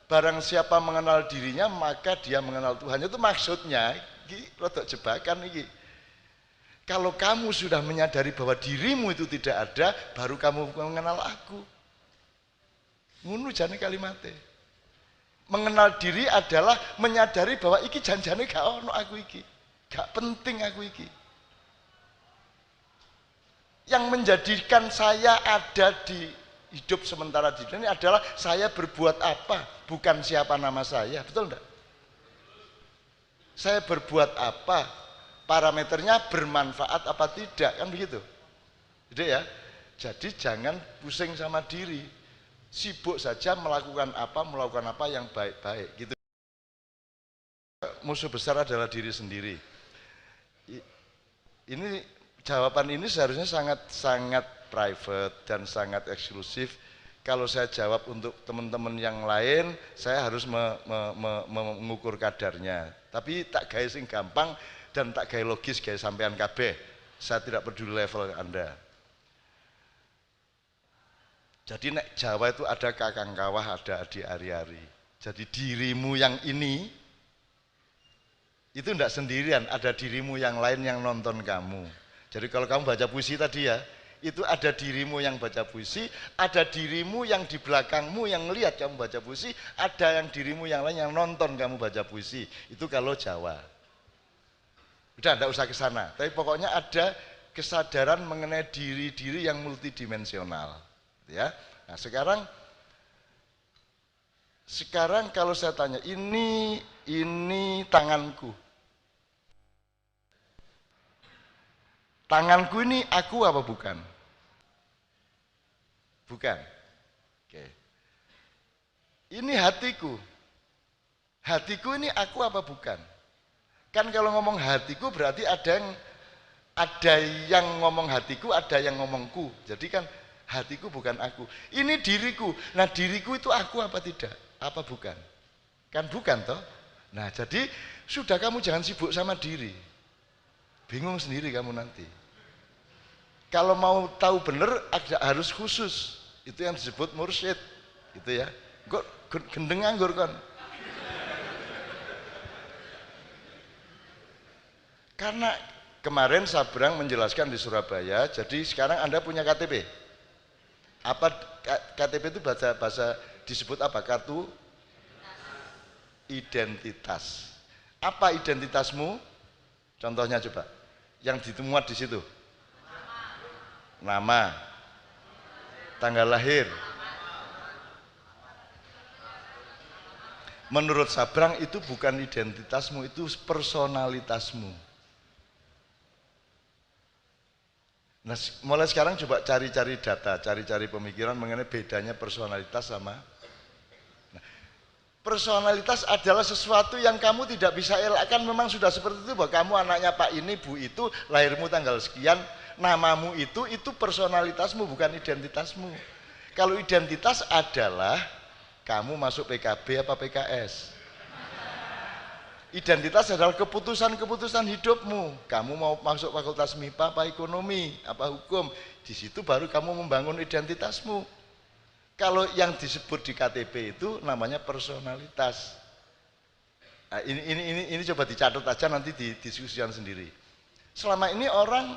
barang siapa mengenal dirinya maka dia mengenal Tuhan. Itu maksudnya iki rada jebakan iki. Kalau kamu sudah menyadari bahwa dirimu itu tidak ada, baru kamu mengenal aku. Ngono jane kalimatnya. Mengenal diri adalah menyadari bahwa iki janjane gak ono aku iki. Gak penting aku iki. Yang menjadikan saya ada di hidup sementara di dunia ini adalah saya berbuat apa, bukan siapa nama saya. Betul enggak? Saya berbuat apa, parameternya bermanfaat apa tidak, kan begitu. Jadi ya, jadi jangan pusing sama diri, sibuk saja melakukan apa yang baik-baik gitu. Musuh besar adalah diri sendiri. Ini jawaban ini seharusnya sangat private dan sangat eksklusif. Kalau saya jawab untuk teman-teman yang lain, saya harus mengukur kadarnya. Tapi tak gaya sing gampang dan tak gaya logis gaya sampean kabeh. Saya tidak peduli level Anda. Jadi nek Jawa itu ada kakang kawah, ada adi ari-ari. Jadi dirimu yang ini itu tidak sendirian, ada dirimu yang lain yang nonton kamu. Jadi kalau kamu baca puisi tadi ya, itu ada dirimu yang baca puisi, ada dirimu yang di belakangmu yang melihat kamu baca puisi, ada yang dirimu yang lain yang nonton kamu baca puisi. Itu kalau Jawa. Udah tidak usah ke sana, tapi pokoknya ada kesadaran mengenai diri-diri yang multidimensional, ya. Nah, sekarang kalau saya tanya, ini tanganku. Tanganku ini aku apa bukan? Bukan. Oke. Ini hatiku. Hatiku ini aku apa bukan? Kan kalau ngomong hatiku berarti ada yang ngomong hatiku, ada yang ngomongku. Jadi kan hatiku bukan aku. Ini diriku. Nah, diriku itu aku apa tidak? Apa bukan? Kan bukan toh? Nah, jadi sudah kamu jangan sibuk sama diri. Bingung sendiri kamu nanti. Kalau mau tahu benar harus khusus. Itu yang disebut mursyid. Gitu ya. Kok gendeng nganggur kan? Karena kemarin Sabrang menjelaskan di Surabaya, jadi sekarang Anda punya KTP. Apa KTP itu bahasa disebut apa? Kartu identitas. Apa identitasmu? Contohnya coba. Yang ditemuat di situ. Nama. Tanggal lahir. Menurut Sabrang itu bukan identitasmu, itu personalitasmu. Nah, mulai sekarang coba cari-cari data, cari-cari pemikiran mengenai bedanya personalitas sama. Nah, personalitas adalah sesuatu yang kamu tidak bisa elakkan, memang sudah seperti itu bahwa kamu anaknya Pak ini, Bu itu, lahirmu tanggal sekian, namamu itu personalitasmu bukan identitasmu. Kalau identitas adalah kamu masuk PKB apa PKS. Identitas adalah keputusan-keputusan hidupmu. Kamu mau masuk fakultas MIPA apa ekonomi, apa hukum. Di situ baru kamu membangun identitasmu. Kalau yang disebut di KTP itu namanya personalitas. Nah, ini coba dicatat aja nanti didiskusikan sendiri. Selama ini orang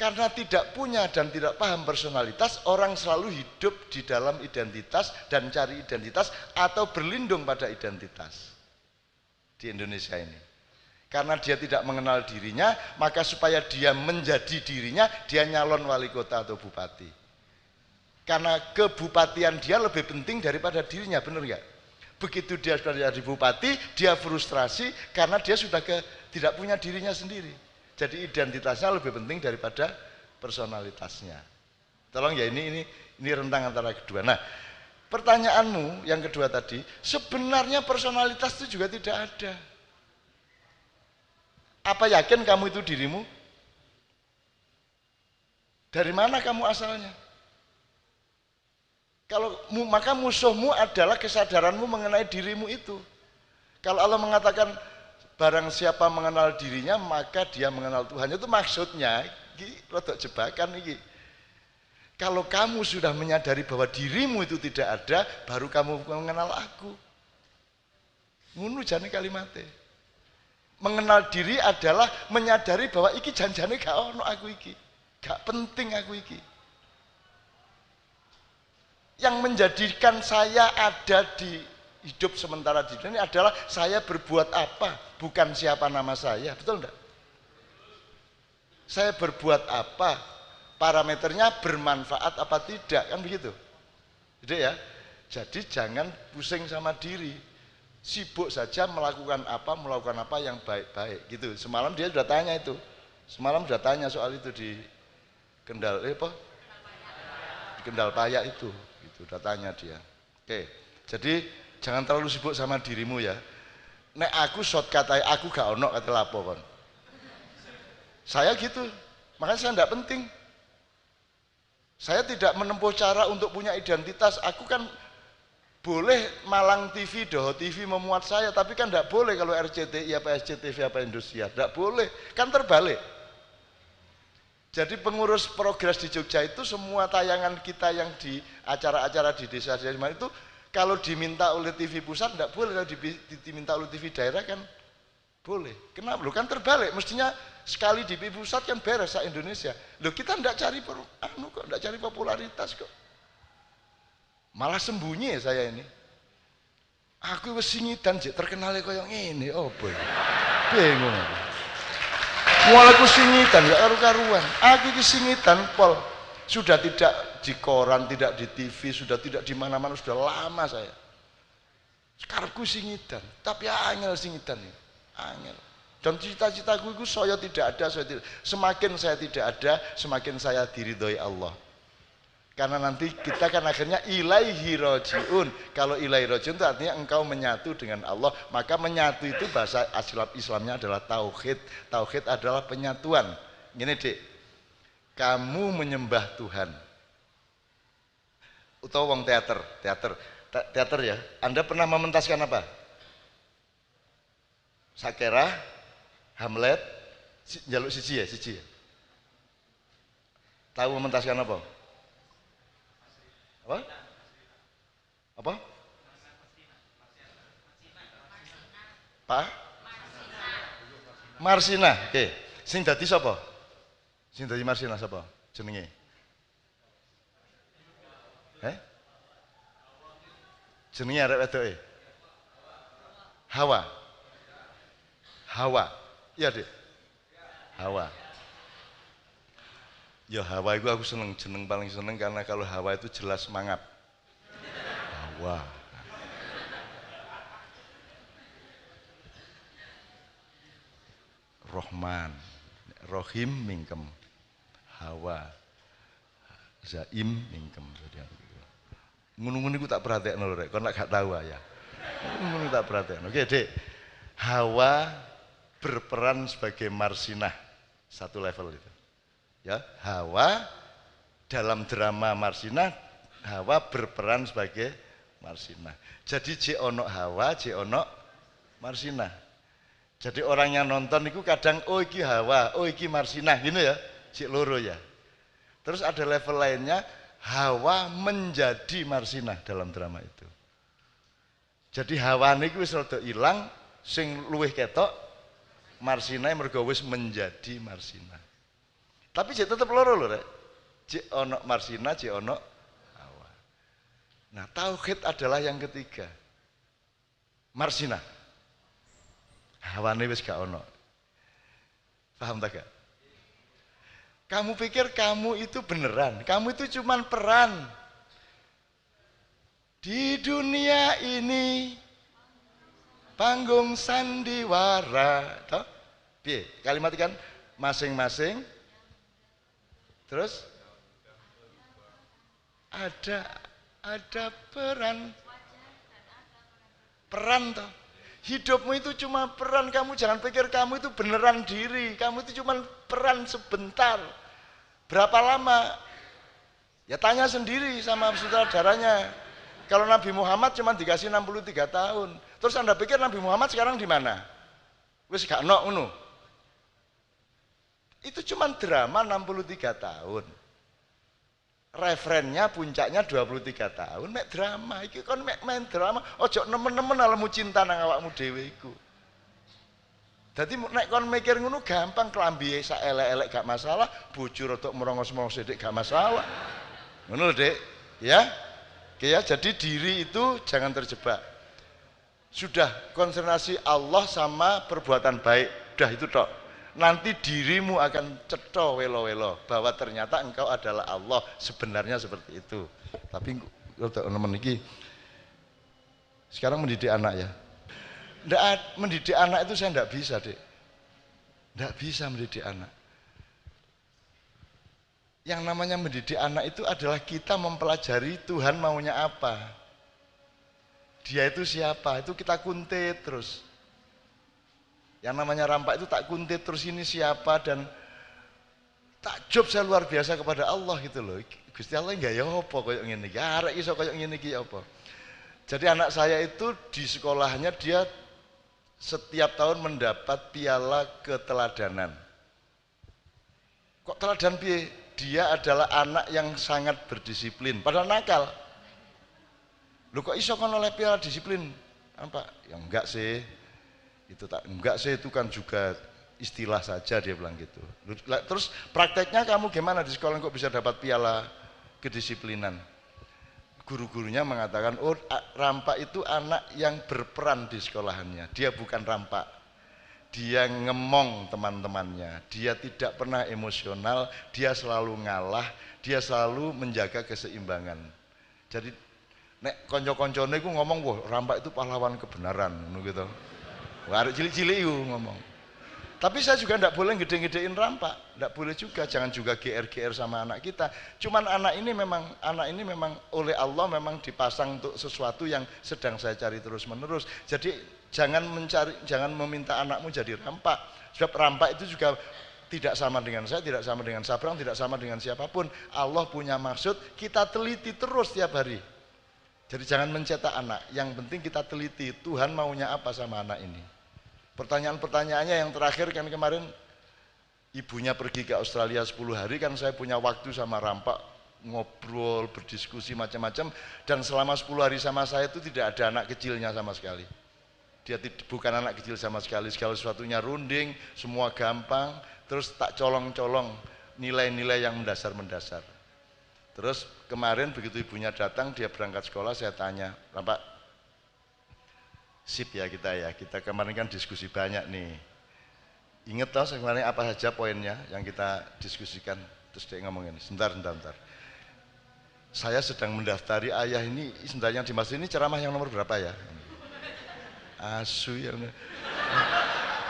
karena tidak punya dan tidak paham personalitas, orang selalu hidup di dalam identitas dan cari identitas atau berlindung pada identitas. Di Indonesia ini, karena dia tidak mengenal dirinya, maka supaya dia menjadi dirinya, dia nyalon wali kota atau bupati, karena kebupatian dia lebih penting daripada dirinya, benar nggak? Begitu dia sudah jadi bupati, dia frustrasi karena dia sudah tidak punya dirinya sendiri, jadi identitasnya lebih penting daripada personalitasnya. Tolong ya, ini rentang antara kedua. Nah, pertanyaanmu yang kedua tadi, sebenarnya personalitas itu juga tidak ada. Apa yakin kamu itu dirimu? Dari mana kamu asalnya? Maka musuhmu adalah kesadaranmu mengenai dirimu itu. Kalau Allah mengatakan barang siapa mengenal dirinya maka dia mengenal Tuhan, itu maksudnya iki rada jebakan iki. Kalau kamu sudah menyadari bahwa dirimu itu tidak ada, baru kamu mengenal aku. Ngono jane kalimatnya. Mengenal diri adalah menyadari bahwa iki janjane gak ono aku iki. Gak penting aku iki. Yang menjadikan saya ada di hidup sementara di dunia ini adalah saya berbuat apa, bukan siapa nama saya. Betul enggak? Saya berbuat apa, parameternya bermanfaat apa tidak, kan begitu? Jadi ya, jadi jangan pusing sama diri, sibuk saja melakukan apa yang baik-baik gitu. Semalam dia sudah tanya itu, semalam sudah tanya soal itu di Kendal, di Kendal Payak itu udah tanya dia. Oke, jadi jangan terlalu sibuk sama dirimu ya. Nek aku shortcut aja, aku gak ono kata lapo kon. Saya gitu, makanya saya tidak penting. Saya tidak menempuh cara untuk punya identitas. Aku kan boleh Malang TV, Doho TV memuat saya, tapi kan tidak boleh kalau RCTI apa SCTV apa Indosiar, tidak boleh, kan terbalik. Jadi pengurus progres di Jogja itu semua tayangan kita yang di acara-acara di desa-desa itu kalau diminta oleh TV pusat tidak boleh, kalau diminta oleh TV daerah kan boleh. Kenapa? Loh kan terbalik, mestinya sekali di TV pusat kan beres se-Indonesia. Loh kita tidak cari kok, tidak cari popularitas kok. Malah sembunyi ya saya ini. Aku wis singidan jek terkenal koyo ngene, oh boy. Bingung aku. Mualaku singitan gak karu-karuan. Aku iki singitan pol. Sudah tidak di koran, tidak di TV, sudah tidak di mana-mana, sudah lama saya. Sekarangku singitan, tapi angel singitan ini. Angel. Dan cita-citaku itu saya tidak ada, semakin saya tidak ada, semakin saya diridhoi Allah. Karena nanti kita kan akhirnya ilaihi rojiun. Kalau ilaihi rojiun itu artinya engkau menyatu dengan Allah. Maka menyatu itu bahasa Islamnya adalah tauhid. Tauhid adalah penyatuan. Gini dek, kamu menyembah Tuhan. Utawa wong teater ya. Anda pernah mementaskan apa? Sakera, Hamlet, jaluk siji ya. Tahu mementaskan apa? Apa? Pak? Marsina. Oke. Sing dadi sapa? Sing dadi Marsina sapa? Jenenge? Jenenge arek wedoke? Hawa. Iya, Dik. Hawa. Ya Hawa itu aku seneng, jeneng paling seneng karena kalau Hawa itu jelas mangap. Hawa. Rohman, Rohim mingkem, Hawa, Zaim mingkem. Ngono-ngono iku tak perhatekno lho rek, kon lek gak tahu ya. Ngono tak perhatekno. Oke, Dek. Hawa berperan sebagai Marsinah satu level itu. Ya, Hawa dalam drama Marsinah, Hawa berperan sebagai Marsinah. Jadi je ono Hawa, je ono Marsinah. Jadi orang yang nonton itu kadang oh iki Hawa, oh iki Marsinah gitu ya, si loro ya. Terus ada level lainnya Hawa menjadi Marsinah dalam drama itu. Jadi Hawa niku wis rada ilang, sing luwih ketok Marsinah mergo wis menjadi Marsinah. Tapi jek tetep loro lho rek. Jek ono Marsina, jek ono Hawa. Nah, tauhid adalah yang ketiga. Marsina. Hawane wis gak ono. Paham tak gak? Kamu pikir kamu itu beneran, kamu itu cuman peran. Di dunia ini panggung sandiwara. Toh? Piye? Kalimat kan masing-masing. Terus ada peran toh. Hidupmu itu cuma peran, kamu jangan pikir kamu itu beneran diri, kamu itu cuma peran sebentar. Berapa lama? Ya tanya sendiri sama saudaranya. Kalau Nabi Muhammad cuma dikasih 63 tahun. Terus Anda pikir Nabi Muhammad sekarang di mana? Wis gak ono ngono. Itu cuma drama 63 tahun. referennya puncaknya 23 tahun mek drama iki kon mek main drama ojo nemen-nemen alammu cinta nang awakmu dhewe iku. Dadi nek kon mikir ngono gampang klambi sak elek-elek gak masalah, bojo rodok merongos-merongos sithik gak masalah. Ngono lho, Dik. Ya. Oke ya, jadi diri itu jangan terjebak. Sudah konsentrasi Allah sama perbuatan baik. Udah itu tok. Nanti dirimu akan cetha welo-welo bahwa ternyata engkau adalah Allah, sebenarnya seperti itu. Tapi rodok nemen iki sekarang mendidik anak ya. Mendidik anak itu saya tidak bisa, Dek. Tidak bisa mendidik anak. Yang namanya mendidik anak itu adalah kita mempelajari Tuhan maunya apa. Dia itu siapa, itu kita kuntit terus. Yang namanya rampak itu tak kuntit terus, ini siapa, dan takjub saya luar biasa kepada Allah gitu loh. Gusti Allah enggak ya apa koyo ngene iki. Arek iso koyo ngene iki ya apa. Jadi anak saya itu di sekolahnya dia setiap tahun mendapat piala keteladanan. Kok teladan piye? Dia adalah anak yang sangat berdisiplin, padahal nakal. Loh kok iso kon oleh piala disiplin? Apa? Ya enggak sih. Itu tak enggak sih, itu kan juga istilah saja, dia bilang gitu. Terus prakteknya kamu gimana di sekolah kok bisa dapat piala kedisiplinan? Guru-gurunya mengatakan, oh rampak itu anak yang berperan di sekolahannya. Dia bukan rampak. Dia ngemong teman-temannya. Dia tidak pernah emosional. Dia selalu ngalah. Dia selalu menjaga keseimbangan. Jadi nek konco-koncone ku ngomong, wah rampak itu pahlawan kebenaran, gitu. Wah cilik-cilik itu ngomong. Tapi saya juga tidak boleh gede-gedein rampak, tidak boleh juga, jangan juga GR-GR sama anak kita. Cuman anak ini memang oleh Allah memang dipasang untuk sesuatu yang sedang saya cari terus-menerus. Jadi jangan meminta anakmu jadi rampak. Sebab rampak itu juga tidak sama dengan saya, tidak sama dengan Sabrang, tidak sama dengan siapapun. Allah punya maksud, kita teliti terus tiap hari. Jadi jangan mencetak anak, yang penting kita teliti Tuhan maunya apa sama anak ini. Pertanyaan-pertanyaannya yang terakhir kan kemarin ibunya pergi ke Australia 10 hari, kan saya punya waktu sama rampak ngobrol, berdiskusi macam-macam, dan selama 10 hari sama saya itu tidak ada anak kecilnya sama sekali. Dia bukan anak kecil sama sekali, segala sesuatunya runding, semua gampang, terus tak colong-colong nilai-nilai yang mendasar-mendasar. Terus kemarin begitu ibunya datang, dia berangkat sekolah, saya tanya, rampak, sip ya kita kemarin kan diskusi banyak nih. Ingat toh kemarin apa saja poinnya yang kita diskusikan? Terus dia ngomongin, sebentar. Saya sedang mendaftar ayah ini, sebenarnya yang dimaksud ini ceramah yang nomor berapa ya? Asu yang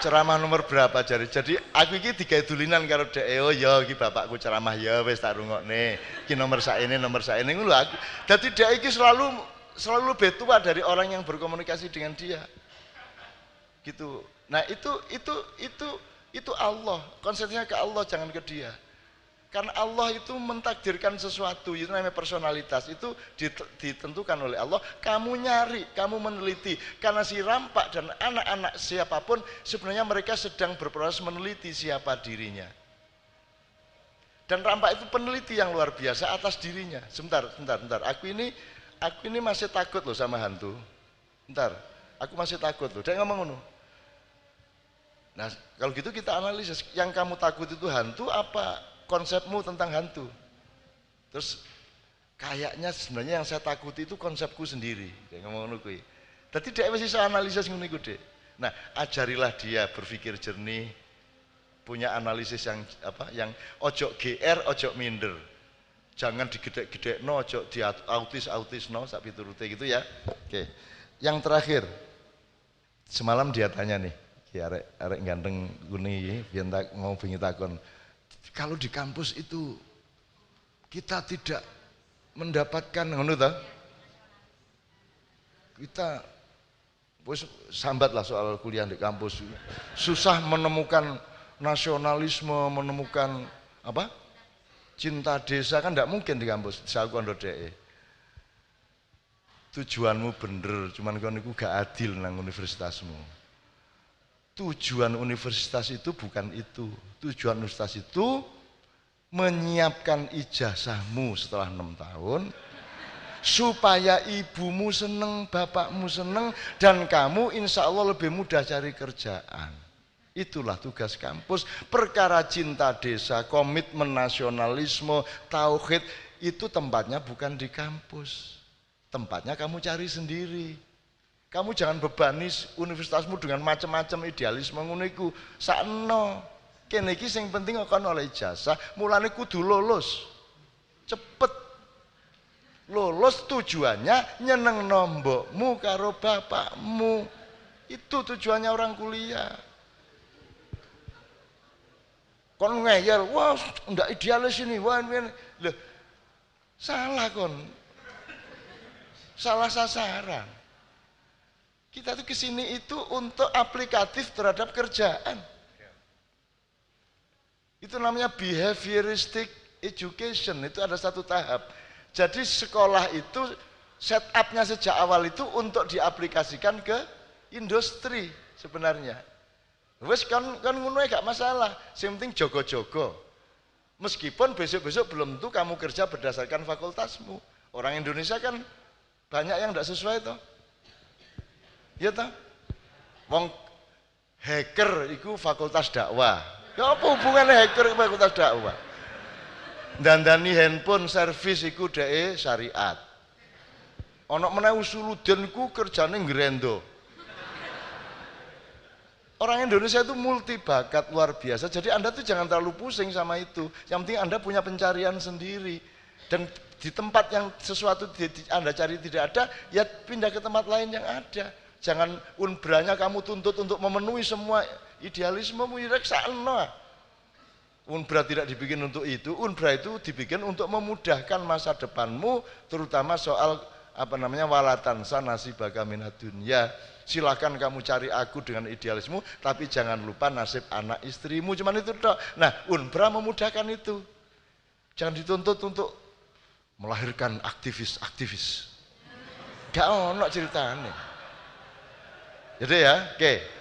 ceramah nomor berapa jadi aku ini digawe dulinan karo dhek. Oh ya iki bapakku ceramah ya wis tak rungokne. Iki nomor saene ngono lho aku. Dadi dhek iki selalu lebih tua dari orang yang berkomunikasi dengan dia, gitu. Nah itu Allah, konsepnya ke Allah, jangan ke dia. Karena Allah itu mentakdirkan sesuatu, itu namanya personalitas, itu ditentukan oleh Allah. Kamu nyari, kamu meneliti, karena si rampak dan anak-anak siapapun sebenarnya mereka sedang berproses meneliti siapa dirinya. Dan rampak itu peneliti yang luar biasa atas dirinya. Sebentar, aku ini masih takut loh sama hantu. Bentar, aku masih takut loh. Dia ngomong ngono. Nah, kalau gitu kita analisis, yang kamu takut itu hantu apa konsepmu tentang hantu? Terus kayaknya sebenarnya yang saya takuti itu konsepku sendiri. Dia ngomong ngono kuwi. Dadi dia masih saya analisis ngono iku, Dek. Nah, ajarilah dia berpikir jernih, punya analisis yang ojo GR, ojo minder. Jangan digedek-gedekno, ojo di autis-autisno sak piturute gitu ya. Oke. Yang terakhir. Semalam dia tanya nih, ki arek ganteng guni iki, biyen tak mau bengi takon. Kalau di kampus itu kita tidak mendapatkan ngono ta? Kita wis sambat lah soal kuliah di kampus. Susah menemukan nasionalisme, menemukan apa? Cinta desa kan tidak mungkin di kampus. Saya kondo dhek. Tujuanmu bener, cuman kon niku gak adil nang universitasmu. Tujuan universitas itu bukan itu. Tujuan universitas itu menyiapkan ijazahmu setelah 6 tahun supaya ibumu seneng, bapakmu seneng, dan kamu insya Allah lebih mudah cari kerjaan. Itulah tugas kampus. Perkara cinta desa, komitmen nasionalisme, tauhid, itu tempatnya bukan di kampus, tempatnya kamu cari sendiri. Kamu jangan bebani universitasmu dengan macam-macam idealisme ngono iku. Sakno kene iki sing penting kok oleh ijazah, mulane kudu lulus cepet. Lulus tujuannya nyeneng nombokmu karo bapakmu. Itu tujuannya orang kuliah. Kon ngeyel, wah ndak idealis ini, wah ini. Loh, salah kon. Salah sasaran. Kita tuh kesini itu untuk aplikatif terhadap kerjaan. Itu namanya behavioristic education, itu ada satu tahap. Jadi sekolah itu setupnya sejak awal itu untuk diaplikasikan ke industri sebenarnya. Wes kan ngono gak masalah, yang penting jogo-jogo. Meskipun besok-besok belum tentu kamu kerja berdasarkan fakultasmu. Orang Indonesia kan banyak yang tidak sesuai toh. Ya toh? Wong hacker itu fakultas dakwah. Ya apa hubungannya hacker ke fakultas dakwah? Dandani handphone servis iku dhek syariat. Ana meneh Usuluddin ku kerjane ngrendo. Orang Indonesia itu multi bakat luar biasa. Jadi Anda tuh jangan terlalu pusing sama itu. Yang penting Anda punya pencarian sendiri. Dan di tempat yang sesuatu Anda cari tidak ada, ya pindah ke tempat lain yang ada. Jangan unbranya kamu tuntut untuk memenuhi semua idealismemu, ya sakno. Unbra tidak dibikin untuk itu, Unbra itu dibikin untuk memudahkan masa depanmu, terutama soal walatansa nasibaka minad dunya. Silakan kamu cari aku dengan idealismu, tapi jangan lupa nasib anak istrimu, cuman itu toh. Nah, Unbra memudahkan itu. Jangan dituntut untuk melahirkan aktivis-aktivis. Gak ono ceritanya. Jadi ya, oke.